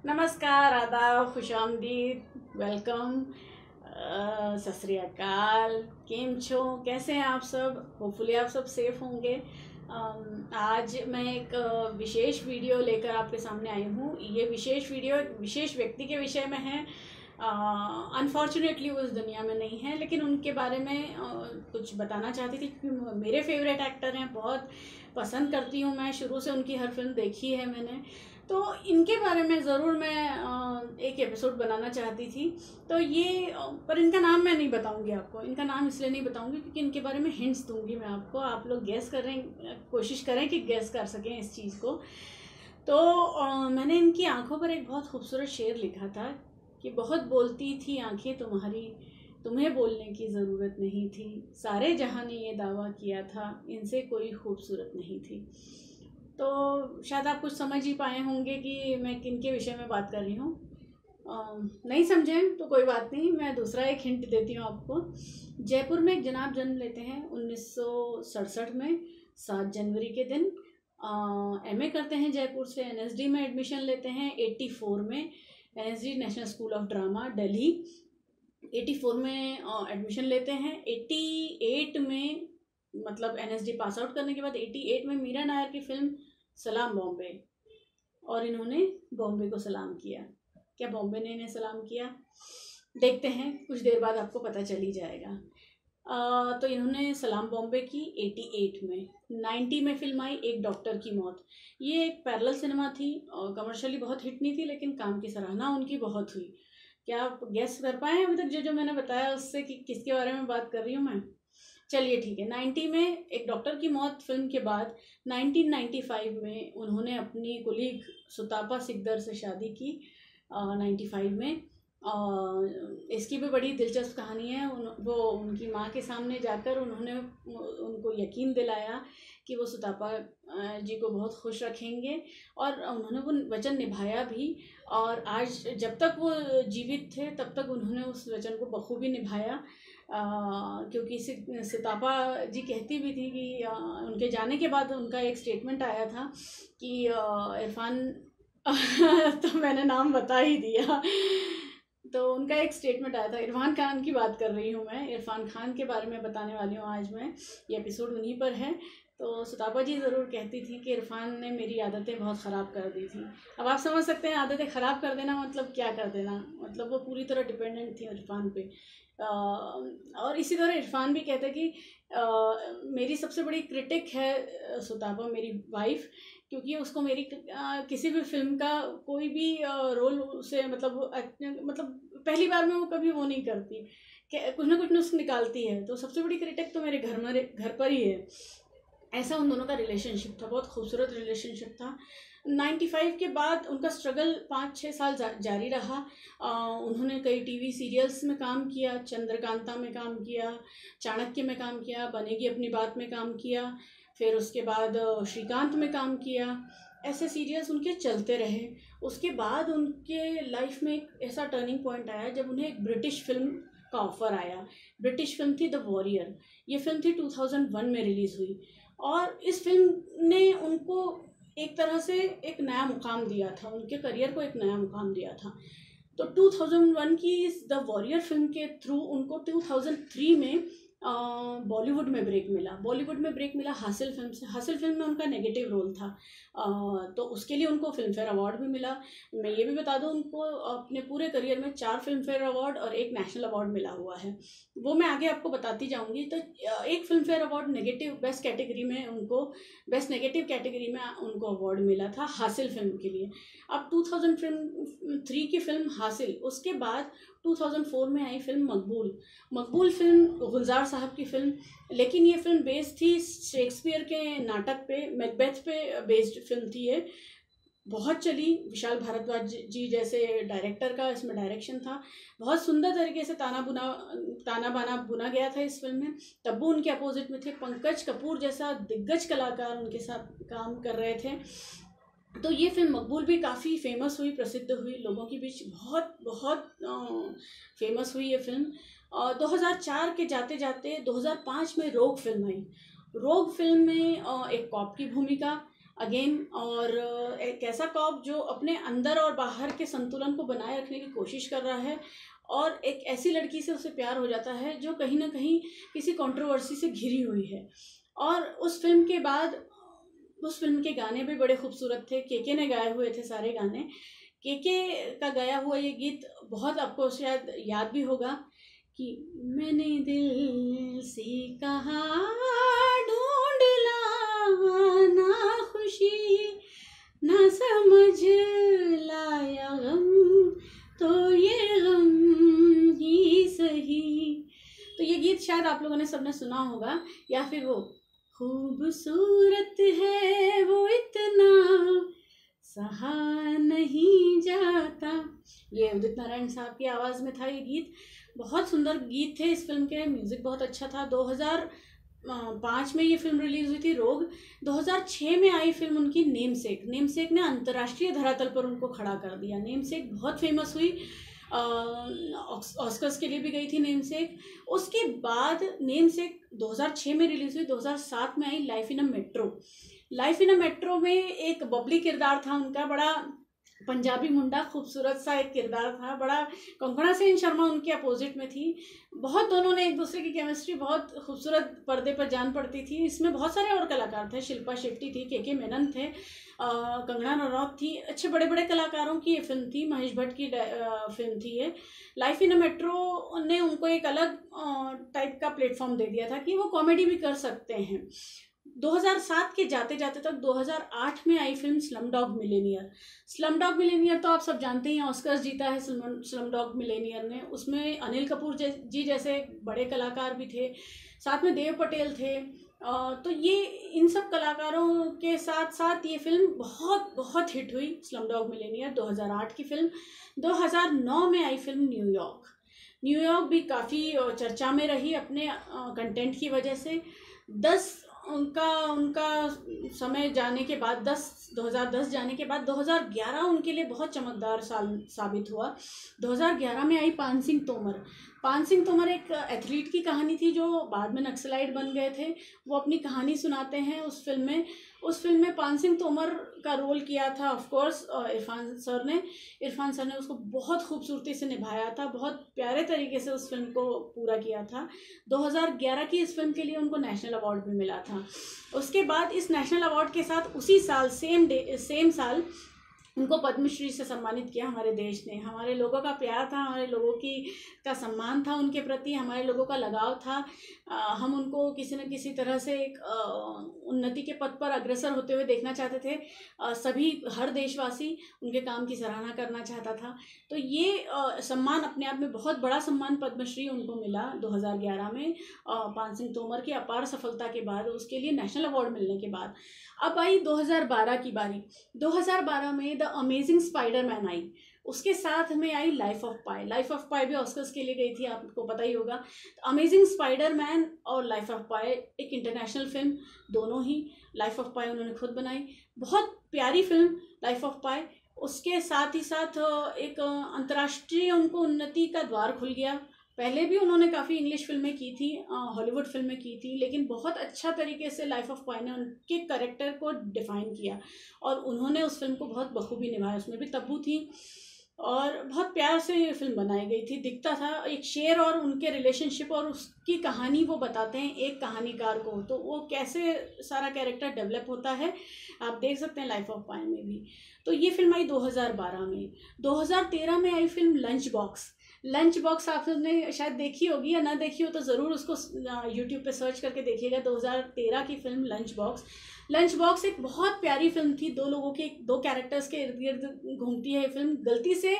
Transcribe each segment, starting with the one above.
नमस्कार, आदाब, खुशामदीद, वेलकम, सत श्री अकाल। केम छो, कैसे हैं आप सब? होपफुली आप सब सेफ होंगे। आज मैं एक विशेष वीडियो लेकर आपके सामने आई हूँ। ये विशेष वीडियो एक विशेष व्यक्ति के विषय में है। अनफॉर्चुनेटली वो इस दुनिया में नहीं है, लेकिन उनके बारे में कुछ बताना चाहती थी क्योंकि मेरे फेवरेट एक्टर हैं, बहुत पसंद करती हूँ मैं, शुरू से उनकी हर फिल्म देखी है मैंने। तो इनके बारे में ज़रूर मैं एक एपिसोड बनाना चाहती थी। तो ये पर इनका नाम मैं नहीं बताऊंगी आपको। इनका नाम इसलिए नहीं बताऊंगी क्योंकि इनके बारे में हिंट्स दूंगी मैं आपको। आप लोग गैस करें, कोशिश करें कि गैस कर सकें इस चीज़ को। तो मैंने इनकी आंखों पर एक बहुत खूबसूरत शेर लिखा था कि बहुत बोलती थी आंखें तुम्हारी, तुम्हें बोलने की ज़रूरत नहीं थी। सारे जहां ने ये दावा किया था, इनसे कोई खूबसूरत नहीं थी। तो शायद आप कुछ समझ ही पाए होंगे कि मैं किन के विषय में बात कर रही हूँ। नहीं समझें तो कोई बात नहीं, मैं दूसरा एक हिंट देती हूँ आपको। जयपुर में एक जनाब जन्म लेते हैं 1967 में, 7 जनवरी के दिन। एमए करते हैं जयपुर से, एनएसडी में एडमिशन लेते हैं 84 में, NSD national school of drama Delhi. 84 में एडमिशन लेते हैं। 88 में, मतलब एनएसडी पास आउट करने के बाद 88 में मीरा नायर की फिल्म सलाम बॉम्बे, और इन्होंने बॉम्बे को सलाम किया। क्या बॉम्बे ने इन्हें सलाम किया? देखते हैं, कुछ देर बाद आपको पता चल ही जाएगा। तो इन्होंने सलाम बॉम्बे की 88 में। 90 में फिल्म आई एक डॉक्टर की मौत। ये एक पैरेलल सिनेमा थी और कमर्शियली बहुत हिट नहीं थी, लेकिन काम की सराहना उनकी बहुत हुई। क्या आप गेस कर पाए अभी तक जो मैंने बताया उससे कि किसके बारे में बात कर रही हूँ मैं? चलिए ठीक है। 90 में एक डॉक्टर की मौत फिल्म के बाद 1995 में उन्होंने अपनी कुलीग सुतापा सिकदर से शादी की। 95 में इसकी भी बड़ी दिलचस्प कहानी है। वो उनकी माँ के सामने जाकर उन्होंने उनको यकीन दिलाया कि वो सुतापा जी को बहुत खुश रखेंगे, और उन्होंने वो वचन निभाया भी। और आज जब तक वो जीवित थे तब तक उन्होंने उस वचन को बखूबी निभाया। क्योंकि सितापा जी कहती भी थी कि उनके जाने के बाद उनका एक स्टेटमेंट आया था कि इरफान तो मैंने नाम बता ही दिया। तो उनका एक स्टेटमेंट आया था, इरफान खान की बात कर रही हूँ मैं, इरफान खान के बारे में बताने वाली हूँ आज मैं। ये एपिसोड उन्हीं पर है। तो सुतापा जी ज़रूर कहती थी कि इरफान ने मेरी आदतें बहुत ख़राब कर दी थी। अब आप समझ सकते हैं आदतें ख़राब कर देना मतलब क्या कर देना, मतलब वो पूरी तरह डिपेंडेंट थी इरफान पे। और इसी तरह इरफान भी कहते कि मेरी सबसे बड़ी क्रिटिक है सुतापा, मेरी वाइफ, क्योंकि उसको मेरी किसी भी फिल्म का कोई भी रोल उसे मतलब पहली बार में वो कभी वो नहीं करती, कुछ ना कुछ नुस्ख निकालती है। तो सबसे बड़ी क्रिटिक तो मेरे घर पर ही है। ऐसा उन दोनों का रिलेशनशिप था, बहुत खूबसूरत रिलेशनशिप था। 95 के बाद उनका स्ट्रगल 5-6 साल जारी रहा। उन्होंने कई टीवी सीरियल्स में काम किया, चंद्रकांता में काम किया, चाणक्य में काम किया, बनेगी अपनी बात में काम किया, फिर उसके बाद श्रीकांत में काम किया। ऐसे सीरियल्स उनके चलते रहे। उसके बाद उनके लाइफ में एक ऐसा टर्निंग पॉइंट आया जब उन्हें एक ब्रिटिश फिल्म का ऑफ़र आया। ब्रिटिश फिल्म थी द वॉरियर। ये फिल्म थी 2001 में रिलीज़ हुई, और इस फिल्म ने उनको एक तरह से एक नया मुकाम दिया था, उनके करियर को एक नया मुकाम दिया था। तो 2001 की इस द वॉरियर फिल्म के थ्रू उनको 2003 में बॉलीवुड में ब्रेक मिला। बॉलीवुड में ब्रेक मिला हासिल फिल्म से। हासिल फिल्म में उनका नेगेटिव रोल था, तो उसके लिए उनको फिल्म फेयर अवार्ड भी मिला। मैं ये भी बता दूं, उनको अपने पूरे करियर में 4 फिल्म फेयर अवार्ड और 1 नेशनल अवार्ड मिला हुआ है। वो मैं आगे आपको बताती जाऊंगी। तो एक film fair award negative best category में उनको, बेस्ट नेगेटिव कैटेगरी में उनको अवार्ड मिला था हासिल फिल्म के लिए। अब 2003 की फिल्म हासिल, उसके बाद 2004 में आई फिल्म मकबूल। मकबूल फिल्म गुलजार साहब की फिल्म, लेकिन ये फिल्म बेस्ड थी शेक्सपियर के नाटक पे, मैकबेथ पे बेस्ड फिल्म थी ये। बहुत चली, विशाल भारद्वाज जी जैसे डायरेक्टर का इसमें डायरेक्शन था। बहुत सुंदर तरीके से ताना बाना बुना गया था इस फिल्म में। तब्बू उनके अपोजिट में थे, पंकज कपूर जैसा दिग्गज कलाकार उनके साथ काम कर रहे थे। तो ये फिल्म मकबूल भी काफ़ी फेमस हुई, प्रसिद्ध हुई, लोगों के बीच बहुत बहुत फेमस हुई ये फिल्म। 2004 के जाते जाते 2005 में रोग फिल्म आई। रोग फिल्म में एक कॉप की भूमिका, अगेन, और एक ऐसा कॉप जो अपने अंदर और बाहर के संतुलन को बनाए रखने की कोशिश कर रहा है, और एक ऐसी लड़की से उसे प्यार हो जाता है जो कहीं ना कहीं किसी कंट्रोवर्सी से घिरी हुई है। और उस फिल्म के बाद उस फिल्म के गाने भी बड़े खूबसूरत थे, केके ने गाए हुए थे सारे गाने। केके का गाया हुआ ये गीत बहुत आपको शायद याद भी होगा कि मैंने दिल से कहा ढूंढ लाना खुशी, ना समझ लाया गम तो ये गम ही सही। तो ये गीत शायद आप लोगों ने सबने सुना होगा। या फिर वो खूबसूरत है वो इतना सहा नहीं जाता, ये उदित नारायण साहब की आवाज़ में था ये गीत। बहुत सुंदर गीत थे इस फिल्म के, म्यूज़िक बहुत अच्छा था। 2005 में ये फिल्म रिलीज़ हुई थी, रोग। 2006 में आई फिल्म उनकी नेमसेक। नेमसेक ने अंतर्राष्ट्रीय धरातल पर उनको खड़ा कर दिया। नेमसेक बहुत फेमस हुई, ऑस्कर्स के लिए भी गई थी नेमसेक। उसके बाद नेमसेक 2006 में रिलीज हुई। 2007 में आई life in a metro. Life in a metro में एक बबली किरदार था उनका, बड़ा पंजाबी मुंडा खूबसूरत सा एक किरदार था, बड़ा। कंगना सेन शर्मा उनके अपोजिट में थी। बहुत दोनों ने एक दूसरे की केमिस्ट्री बहुत खूबसूरत पर्दे पर जान पड़ती थी। इसमें बहुत सारे और कलाकार थे, शिल्पा शेट्टी थी, के मेनन थे, कंगना रनौत थी, अच्छे बड़े बड़े कलाकारों की ये फिल्म थी। महेश भट्ट की फिल्म थी ये। लाइफ इन अ मेट्रो ने उनको एक अलग टाइप का प्लेटफॉर्म दे दिया था कि वो कॉमेडी भी कर सकते हैं। 2007 के जाते जाते तक 2008 में आई film Slumdog Millionaire. Slumdog Millionaire तो आप सब जानते हैं, ऑस्कर्स जीता है स्लम डॉग मिलेनियर ने। उसमें अनिल कपूर जी जैसे बड़े कलाकार भी थे, साथ में देव पटेल थे। तो ये इन सब कलाकारों के साथ साथ ये फिल्म बहुत बहुत हिट हुई, स्लम डॉग मिलेनियर। 2008 की फिल्म। 2009 में आई फिल्म न्यूयॉर्क। न्यूयॉर्क भी काफ़ी चर्चा में रही अपने कंटेंट की वजह से। 10 उनका समय जाने के बाद, 2010 जाने के बाद 2011 उनके लिए बहुत चमकदार साल साबित हुआ। 2011 में आई पान सिंह तोमर। पान सिंह तोमर एक एथलीट की कहानी थी जो बाद में नक्सलाइट बन गए थे। वो अपनी कहानी सुनाते हैं उस फिल्म में। उस फिल्म में पान सिंह तोमर का रोल किया था ऑफ कोर्स इरफान सर ने उसको बहुत खूबसूरती से निभाया था, बहुत प्यारे तरीके से उस फिल्म को पूरा किया था। 2011 की इस फिल्म के लिए उनको नेशनल अवार्ड भी मिला था। उसके बाद इस नेशनल अवार्ड के साथ उसी साल सेम साल उनको पद्मश्री से सम्मानित किया हमारे देश ने। हमारे लोगों का प्यार था, हमारे लोगों का सम्मान था उनके प्रति, हमारे लोगों का लगाव था। हम उनको किसी न किसी तरह से एक उन्नति के पथ पर अग्रसर होते हुए देखना चाहते थे। हर देशवासी उनके काम की सराहना करना चाहता था। तो ये सम्मान अपने आप में बहुत बड़ा सम्मान पद्मश्री उनको मिला 2011 में, पान सिंह तोमर की अपार सफलता के बाद, उसके लिए नेशनल अवार्ड मिलने के बाद। अब आई 2012 की बारी। 2012 में द अमेजिंग स्पाइडरमैन आई। उसके साथ में आई Life of Pi. Life of Pi भी ऑस्कर्स के लिए गई थी, आपको पता ही होगा। अमेजिंग स्पाइडरमैन और लाइफ ऑफ पाई एक इंटरनेशनल फिल्म, दोनों ही। लाइफ ऑफ पाई उन्होंने खुद बनाई, बहुत प्यारी फिल्म लाइफ ऑफ पाई। उसके साथ ही साथ एक अंतर्राष्ट्रीय उनको उन्नति का द्वार खुल गया। पहले भी उन्होंने काफ़ी इंग्लिश फिल्में की थी, हॉलीवुड फिल्में की थी, लेकिन बहुत अच्छा तरीके से लाइफ ऑफ पाई ने उनके कैरेक्टर को डिफाइन किया और उन्होंने उस फिल्म को बहुत बखूबी निभाया। उसमें भी तब्बू थी और बहुत प्यार से ये फिल्म बनाई गई थी। दिखता था एक शेर और उनके रिलेशनशिप और उसकी कहानी वो बताते हैं एक कहानीकार को, तो वो कैसे सारा कैरेक्टर डेवलप होता है आप देख सकते हैं लाइफ ऑफ पाई में भी। तो ये फिल्म आई 2012 में। 2013 में आई film Lunchbox. Lunchbox आपने शायद देखी होगी, या ना देखी हो तो ज़रूर उसको यूट्यूब पे सर्च करके देखिएगा। 2013 की film Lunchbox. Lunch box एक बहुत प्यारी फिल्म थी। दो कैरेक्टर्स के इर्द गिर्द घूमती है ये फिल्म। गलती से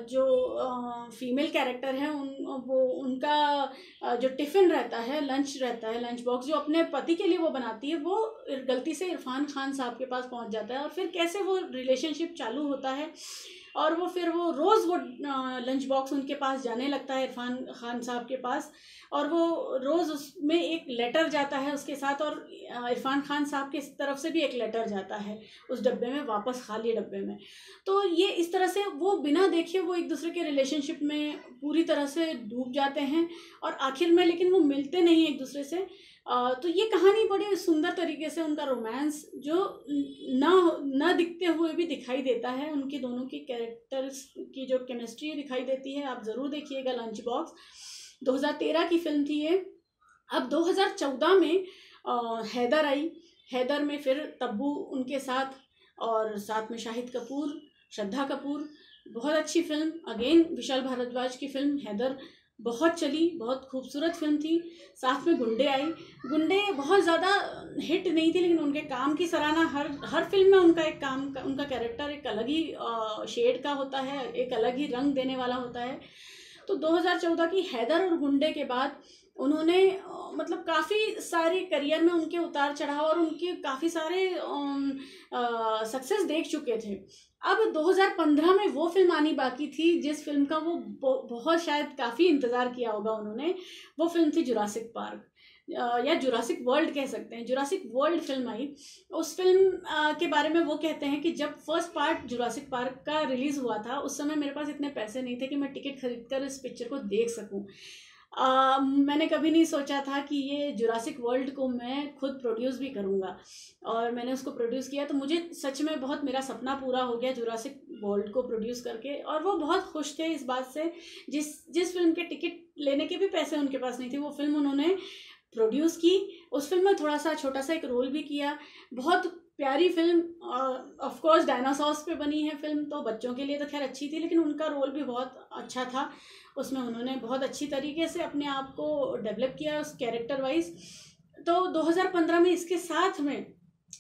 जो फीमेल कैरेक्टर है उनका जो टिफ़िन रहता है, लंच बॉक्स जो अपने पति के लिए वो बनाती है, वो गलती से इरफान खान साहब के पास पहुंच जाता है और फिर कैसे वो रिलेशनशिप चालू होता है और वो फिर वो रोज़ वो लंच बॉक्स उनके पास जाने लगता है, इरफान खान साहब के पास, और वो रोज़ उसमें एक लेटर जाता है उसके साथ और इरफान खान साहब की तरफ से भी एक लेटर जाता है उस डब्बे में, वापस खाली डब्बे में। तो ये इस तरह से वो बिना देखे वो एक दूसरे के रिलेशनशिप में पूरी तरह से डूब जाते हैं और आखिर में लेकिन वो मिलते नहीं एक दूसरे से। तो ये कहानी बड़ी सुंदर तरीके से उनका रोमांस जो न दिखते हुए भी दिखाई देता है, उनकी दोनों की कैरेक्टर्स की जो केमिस्ट्री दिखाई देती है। आप ज़रूर देखिएगा लंच बॉक्स। 2013 की फिल्म थी ये। अब 2014 में हैदर आई। हैदर में फिर तब्बू उनके साथ, और साथ में शाहिद कपूर, श्रद्धा कपूर। बहुत अच्छी फिल्म, अगेन विशाल भारद्वाज की फिल्म हैदर बहुत चली, बहुत खूबसूरत फिल्म थी। साथ में गुंडे आई। गुंडे बहुत ज़्यादा हिट नहीं थी, लेकिन उनके काम की सराहना हर फिल्म में उनका एक काम का, उनका कैरेक्टर एक अलग ही शेड का होता है, एक अलग ही रंग देने वाला होता है। तो 2014 की हैदर और गुंडे के बाद उन्होंने मतलब काफ़ी सारे करियर में उनके उतार चढ़ाव और उनके काफ़ी सारे सक्सेस देख चुके थे। अब 2015 में वो फिल्म आनी बाकी थी जिस फिल्म का वो बहुत शायद काफ़ी इंतज़ार किया होगा उन्होंने। वो फिल्म थी जुरासिक पार्क, या जुरासिक वर्ल्ड कह सकते हैं। जुरासिक वर्ल्ड फिल्म आई। उस फिल्म के बारे में वो कहते हैं कि जब फर्स्ट पार्ट जुरासिक पार्क का रिलीज़ हुआ था, उस समय मेरे पास इतने पैसे नहीं थे कि मैं टिकट खरीद कर इस पिक्चर को देख सकूं। मैंने कभी नहीं सोचा था कि ये जुरासिक वर्ल्ड को मैं खुद प्रोड्यूस भी करूँगा, और मैंने उसको प्रोड्यूस किया। तो मुझे सच में बहुत, मेरा सपना पूरा हो गया जुरासिक वर्ल्ड को प्रोड्यूस करके। और वो बहुत खुश थे इस बात से। जिस फिल्म के टिकट लेने के भी पैसे उनके पास नहीं थे, वो फिल्म उन्होंने प्रोड्यूस की। उस फिल्म में थोड़ा सा छोटा सा एक रोल भी किया। बहुत प्यारी फिल्म, ऑफ कोर्स डायनासॉर्स पे बनी है फिल्म, तो बच्चों के लिए तो खैर अच्छी थी, लेकिन उनका रोल भी बहुत अच्छा था। उसमें उन्होंने बहुत अच्छी तरीके से अपने आप को डेवलप किया उस कैरेक्टर वाइज। तो 2015 में इसके साथ में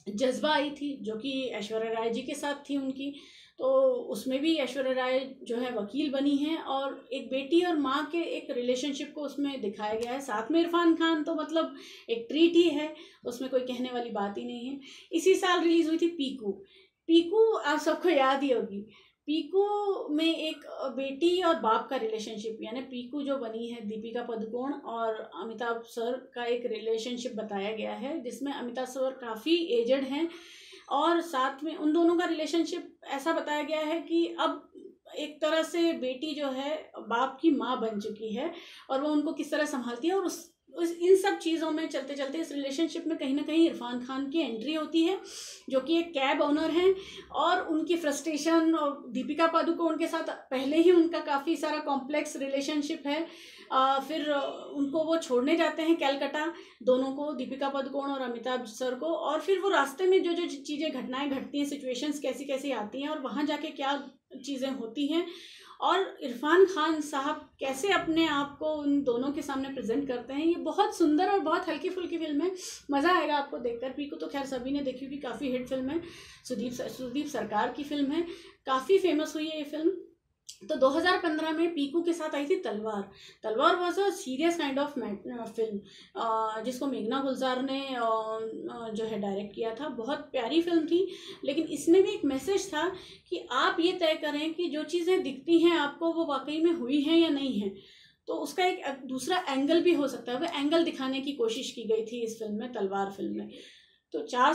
जज्बा आई थी, जो कि ऐश्वर्या राय जी के साथ थी उनकी। तो उसमें भी ऐश्वर्या राय जो है वकील बनी है, और एक बेटी और माँ के एक रिलेशनशिप को उसमें दिखाया गया है। साथ में इरफान खान तो मतलब एक ट्रीट ही है, उसमें कोई कहने वाली बात ही नहीं है। इसी साल रिलीज़ हुई थी पीकू। पीकू आप सबको याद ही होगी। पीकू में एक बेटी और बाप का रिलेशनशिप, यानी पीकू जो बनी है दीपिका पादुकोण और अमिताभ सर का एक रिलेशनशिप बताया गया है, जिसमें अमिताभ सर काफ़ी एजड हैं, और साथ में उन दोनों का रिलेशनशिप ऐसा बताया गया है कि अब एक तरह से बेटी जो है बाप की माँ बन चुकी है, और वो उनको किस तरह संभालती है। और इन सब चीज़ों में चलते चलते इस रिलेशनशिप में कहीं ना कहीं इरफान खान की एंट्री होती है, जो कि एक कैब ओनर हैं, और उनकी फ्रस्ट्रेशन, और दीपिका पादुकोण के साथ पहले ही उनका काफ़ी सारा कॉम्प्लेक्स रिलेशनशिप है। फिर उनको वो छोड़ने जाते हैं कैलकाटा, दोनों को, दीपिका पादुकोण और अमिताभ सर को। और फिर वो रास्ते में जो जो चीज़ें, घटनाएं घटती हैं, सिचुएशंस कैसी कैसी आती हैं, और वहाँ जाके क्या चीज़ें होती हैं, और इरफान खान साहब कैसे अपने आप को उन दोनों के सामने प्रेजेंट करते हैं। ये बहुत सुंदर और बहुत हल्की फुल्की फिल्म है, मज़ा आएगा आपको देखकर। पीकू तो खैर सभी ने देखी होगी, काफ़ी हिट फिल्म है, सुदीप सरकार की फिल्म है, काफ़ी फेमस हुई है ये फिल्म। तो 2015 में पीकू के साथ आई थी तलवार। तलवार was a serious kind of film, जिसको मेघना गुलजार ने जो है डायरेक्ट किया था। बहुत प्यारी फिल्म थी, लेकिन इसमें भी एक मैसेज था कि आप ये तय करें कि जो चीज़ें दिखती हैं आपको, वो वाकई में हुई हैं या नहीं है। तो उसका एक दूसरा एंगल भी हो सकता है, वो एंगल दिखाने की कोशिश की गई थी इस फिल्म में, तलवार फिल्म में। तो 4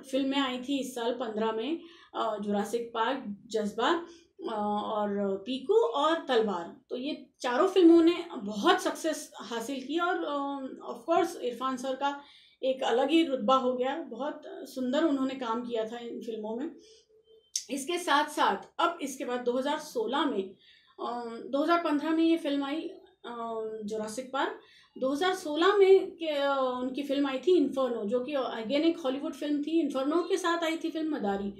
फिल्में आई थी इस साल 15 में, जुरासिक पार्क, जज्बा, और पीकू और तलवार। तो ये चारों फिल्मों ने बहुत सक्सेस हासिल की, और ऑफ कोर्स इरफान सर का एक अलग ही रुतबा हो गया। बहुत सुंदर उन्होंने काम किया था इन फिल्मों में। इसके साथ साथ अब इसके बाद 2016 में 2015 में ये फिल्म आई जुरासिक पार्क। 2016 में उनकी फिल्म आई थी इन्फर्नो, जो कि अगेन एक हॉलीवुड फिल्म थी। इन्फर्नो के साथ आई थी फिल्म मदारी।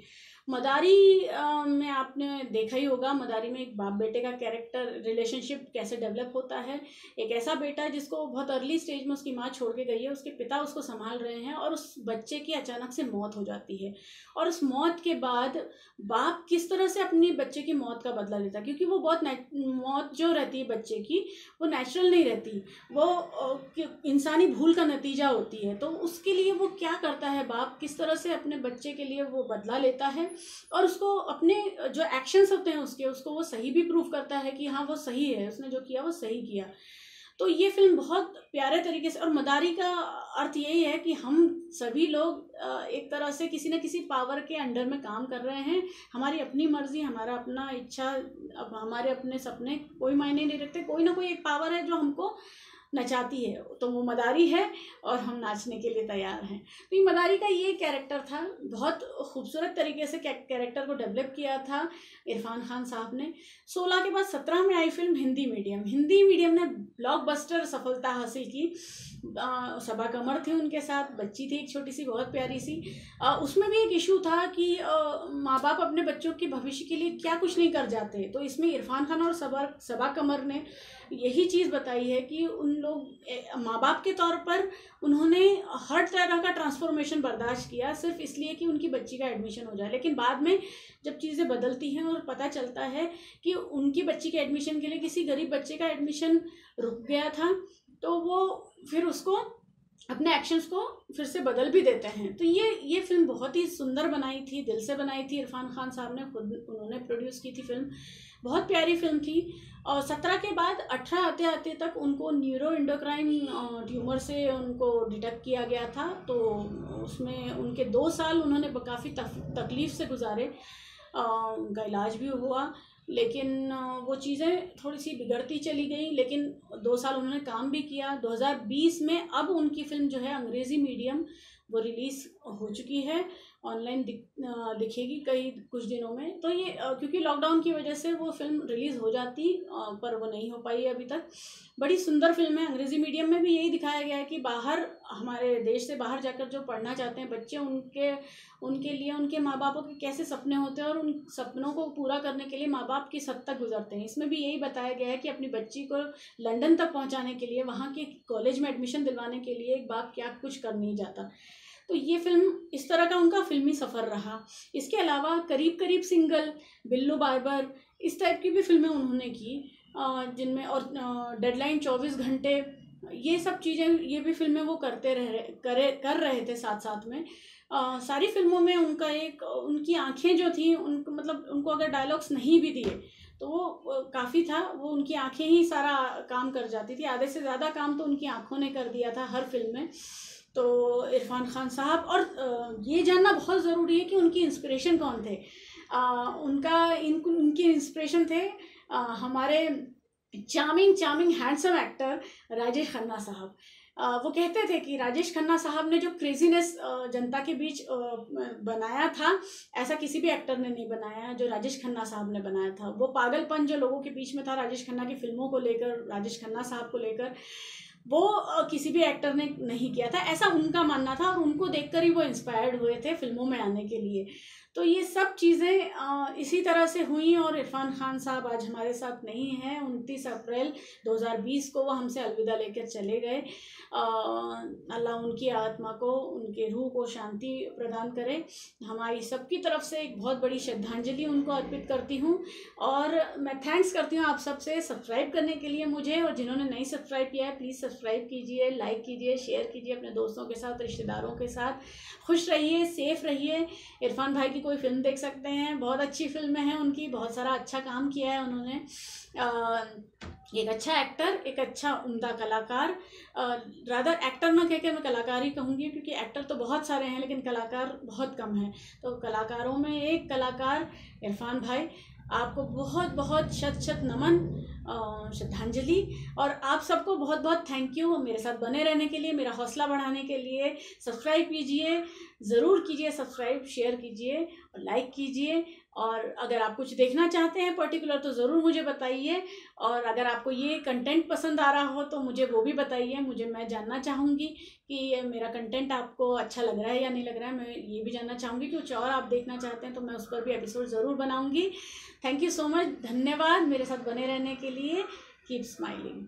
मदारी में आपने देखा ही होगा, मदारी में एक बाप बेटे का कैरेक्टर रिलेशनशिप कैसे डेवलप होता है। एक ऐसा बेटा जिसको बहुत अर्ली स्टेज में उसकी माँ छोड़ के गई है, उसके पिता उसको संभाल रहे हैं, और उस बच्चे की अचानक से मौत हो जाती है। और उस मौत के बाद बाप किस तरह से अपनी बच्चे की मौत का बदला लेता है, क्योंकि वो बहुत मौत जो रहती है बच्चे की, वो नेचुरल नहीं रहती, वो इंसानी भूल का नतीजा होती है। तो उसके लिए वो क्या करता है, बाप किस तरह से अपने बच्चे के लिए वो बदला लेता है, और उसको अपने जो एक्शंस होते हैं उसको वो सही भी प्रूव करता है कि हाँ वो सही है, उसने जो किया वो सही किया। तो ये फिल्म बहुत प्यारे तरीके से, और मदारी का अर्थ यही है कि हम सभी लोग एक तरह से किसी न किसी पावर के अंडर में काम कर रहे हैं। हमारी अपनी मर्जी, हमारा अपना इच्छा, अब हमारे अपने सपने कोई मायने नहीं रखते, कोई ना कोई एक पावर है जो हमको नचाती है, तो वो मदारी है और हम नाचने के लिए तैयार हैं। तो ये मदारी का ये कैरेक्टर था, बहुत खूबसूरत तरीके से कैरेक्टर को डेवलप किया था इरफान खान साहब ने। 16 के बाद 17 में आई फिल्म हिंदी मीडियम ने ब्लॉकबस्टर सफलता हासिल की। सबा कमर थी उनके साथ, बच्ची थी एक छोटी सी बहुत प्यारी सी। उसमें भी एक इशू था कि माँ बाप अपने बच्चों के भविष्य के लिए क्या कुछ नहीं कर जाते, तो इसमें इरफान खान और सबा कमर ने यही चीज़ बताई है कि उन लोग माँ बाप के तौर पर उन्होंने हर तरह का ट्रांसफॉर्मेशन बर्दाश्त किया सिर्फ इसलिए कि उनकी बच्ची का एडमिशन हो जाए। लेकिन बाद में जब चीज़ें बदलती हैं और पता चलता है कि उनकी बच्ची के एडमिशन के लिए किसी गरीब बच्चे का एडमिशन रुक गया था, तो वो फिर उसको अपने एक्शंस को फिर से बदल भी देते हैं। तो ये फिल्म बहुत ही सुंदर बनाई थी, दिल से बनाई थी इरफान खान साहब ने, खुद उन्होंने प्रोड्यूस की थी फिल्म, बहुत प्यारी फिल्म थी। और 17 के बाद 18 आते आते तक उनको न्यूरो इंडोक्राइन ट्यूमर से उनको डिटेक्ट किया गया था। तो उसमें उनके 2 साल उन्होंने काफ़ी तकलीफ़ से गुजारे, उनका इलाज भी हुआ, लेकिन वो चीज़ें थोड़ी सी बिगड़ती चली गई। लेकिन 2 साल उन्होंने काम भी किया। 2020 में अब उनकी फ़िल्म जो है अंग्रेज़ी मीडियम वो रिलीज़ हो चुकी है, ऑनलाइन दिखेगी कुछ दिनों में। तो ये क्योंकि लॉकडाउन की वजह से वो फिल्म रिलीज़ हो जाती पर वो नहीं हो पाई अभी तक। बड़ी सुंदर फिल्म है। अंग्रेज़ी मीडियम में भी यही दिखाया गया है कि बाहर, हमारे देश से बाहर जाकर जो पढ़ना चाहते हैं बच्चे, उनके लिए उनके माँ बापों के कैसे सपने होते हैं और उन सपनों को पूरा करने के लिए माँ बाप किस हद तक गुजरते हैं। इसमें भी यही बताया गया है कि अपनी बच्ची को लंदन तक पहुँचाने के लिए, वहाँ के कॉलेज में एडमिशन दिलवाने के लिए एक बाप क्या कुछ कर नहीं जाता। तो ये फिल्म इस तरह का उनका फिल्मी सफ़र रहा। इसके अलावा करीब करीब सिंगल, बिल्लू बार्बर, इस टाइप की भी फिल्में उन्होंने की, जिनमें और डेडलाइन 24 घंटे, ये सब चीज़ें, ये भी फिल्में वो कर रहे थे साथ साथ में। सारी फिल्मों में उनकी आंखें जो थी, उनको अगर डायलॉग्स नहीं भी दिए तो वो काफ़ी था, वो उनकी आंखें ही सारा काम कर जाती थी। आधे से ज़्यादा काम तो उनकी आंखों ने कर दिया था हर फिल्म में। तो इरफान खान साहब, और ये जानना बहुत ज़रूरी है कि उनकी इंस्पिरेशन कौन थे। उनकी इंस्पिरेशन थे हमारे charming handsome actor Rajesh Khanna साहब। वो कहते थे कि राजेश खन्ना साहब ने जो क्रेजीनेस जनता के बीच बनाया था, ऐसा किसी भी एक्टर ने नहीं बनाया जो राजेश खन्ना साहब ने बनाया था। वो पागलपन जो लोगों के बीच में था राजेश खन्ना की फिल्मों को लेकर, राजेश खन्ना साहब को लेकर, वो किसी भी एक्टर ने नहीं किया था, ऐसा उनका मानना था। और उनको देखकर ही वो इंस्पायर्ड हुए थे फिल्मों में आने के लिए। तो ये सब चीज़ें इसी तरह से हुई और इरफान खान साहब आज हमारे साथ नहीं हैं। 29 अप्रैल 2020 को वो हमसे अलविदा लेकर चले गए। अल्लाह उनकी आत्मा को, उनके रूह को शांति प्रदान करे। हमारी सबकी तरफ से एक बहुत बड़ी श्रद्धांजलि उनको अर्पित करती हूँ। और मैं थैंक्स करती हूँ आप सबसे सब्सक्राइब करने के लिए मुझे, और जिन्होंने नहीं सब्सक्राइब किया है प्लीज़ सब्सक्राइब कीजिए, लाइक कीजिए, शेयर कीजिए अपने दोस्तों के साथ, रिश्तेदारों के साथ। खुश रहिए, सेफ रहिए। इरफान भाई की कोई फिल्म देख सकते हैं, बहुत अच्छी फिल्में हैं उनकी, बहुत सारा अच्छा काम किया है उन्होंने। एक अच्छा एक्टर, एक अच्छा उम्दा कलाकार, रादर एक्टर ना कहकर मैं कलाकार ही कहूँगी, क्योंकि एक्टर तो बहुत सारे हैं लेकिन कलाकार बहुत कम हैं। तो कलाकारों में एक कलाकार इरफान भाई, आपको बहुत बहुत शत नमन, श्रद्धांजलि। और आप सबको बहुत बहुत थैंक यू मेरे साथ बने रहने के लिए, मेरा हौसला बढ़ाने के लिए। सब्सक्राइब कीजिए, ज़रूर कीजिए सब्सक्राइब, शेयर कीजिए और लाइक कीजिए। और अगर आप कुछ देखना चाहते हैं पर्टिकुलर तो ज़रूर मुझे बताइए। और अगर आपको ये कंटेंट पसंद आ रहा हो तो मुझे वो भी बताइए। मैं जानना चाहूँगी कि मेरा कंटेंट आपको अच्छा लग रहा है या नहीं लग रहा है। मैं ये भी जानना चाहूँगी कि कुछ और आप देखना चाहते हैं तो मैं उस पर भी एपिसोड ज़रूर बनाऊँगी। थैंक यू सो मच, धन्यवाद मेरे साथ बने रहने के लिए। Keep smiling.